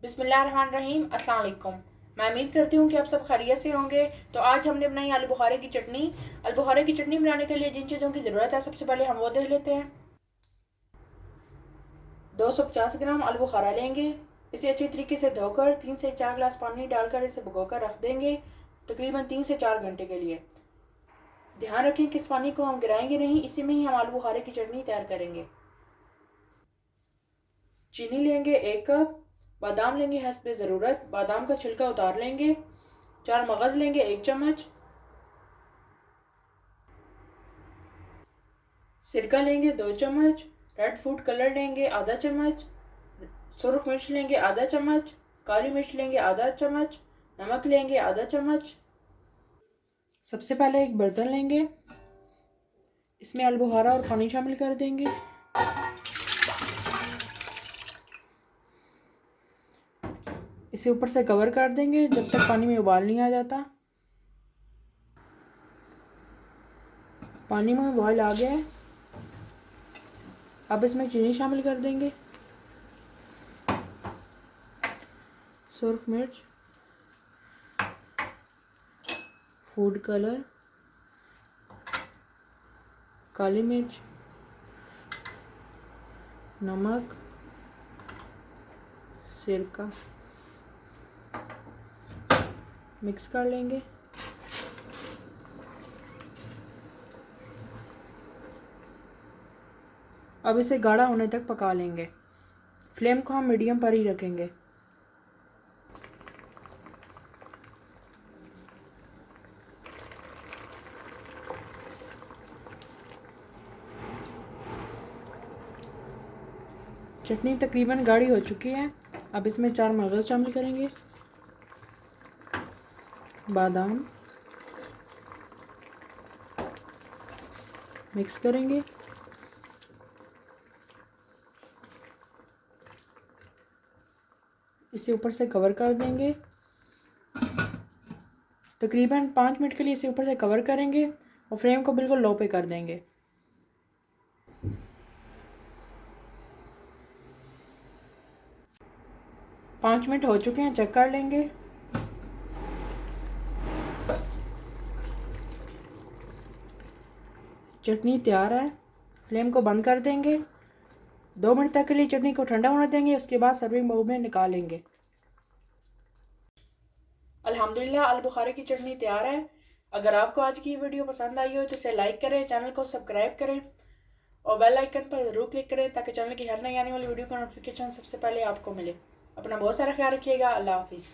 बिस्मिल्लाहिर्रहमानिर्रहीम। अस्सलाम वालेकुम। मैं उम्मीद करती हूँ कि आप सब खैरियत से होंगे। तो आज हमने बनाई आलू बुखारे की चटनी। आलू बुखारे की चटनी बनाने के लिए जिन चीज़ों की ज़रूरत है सबसे पहले हम वो देख लेते हैं। 250 ग्राम आलू बुखारा लेंगे। इसे अच्छी तरीके से धोकर 3 से 4 गिलास पानी डालकर इसे भिगोकर रख देंगे तकरीबन 3 से 4 घंटे के लिए। ध्यान रखें कि इस पानी को हम गिराएंगे नहीं, इसी में ही हम आलू बुखारे की चटनी तैयार करेंगे। चीनी लेंगे 1 कप। बादाम लेंगे हस्बे ज़रूरत, बादाम का छिलका उतार लेंगे। 4 मगज़ लेंगे 1 चम्मच। सिरका लेंगे 2 चम्मच। रेड फूड कलर लेंगे आधा चम्मच। सुरख मिर्च लेंगे आधा चम्मच। काली मिर्च लेंगे आधा चम्मच। नमक लेंगे आधा चम्मच। सबसे पहले एक बर्तन लेंगे, इसमें आलू बुखारा और पानी शामिल कर देंगे। इसे ऊपर से कवर कर देंगे जब तक पानी में उबाल नहीं आ जाता। पानी में उबाल आ गया है, अब इसमें चीनी शामिल कर देंगे, सुरख मिर्च, फूड कलर, काली मिर्च, नमक, सिरका मिक्स कर लेंगे। अब इसे गाढ़ा होने तक पका लेंगे। फ्लेम को हम मीडियम पर ही रखेंगे। चटनी तकरीबन गाढ़ी हो चुकी है। अब इसमें 4 मगज़ शामिल करेंगे, बादाम मिक्स करेंगे। इसे ऊपर से कवर कर देंगे। तकरीबन 5 मिनट के लिए इसे ऊपर से कवर करेंगे और फ्लेम को बिल्कुल लो पे कर देंगे। पाँच मिनट हो चुके हैं, चेक कर लेंगे। चटनी तैयार है, फ्लेम को बंद कर देंगे। 2 मिनट तक के लिए चटनी को ठंडा होने देंगे, उसके बाद सर्विंग बाउल में निकालेंगे। अल्हम्दुलिल्लाह आलू बुखारे की चटनी तैयार है। अगर आपको आज की वीडियो पसंद आई हो तो इसे लाइक करें, चैनल को सब्सक्राइब करें और बेल आइकन पर ज़रूर क्लिक करें ताकि चैनल की हर नई आने वाली वीडियो का नोटिफिकेशन सबसे पहले आपको मिले। अपना बहुत सारा ख्याल रखिएगा। अल्लाह हाफिज़।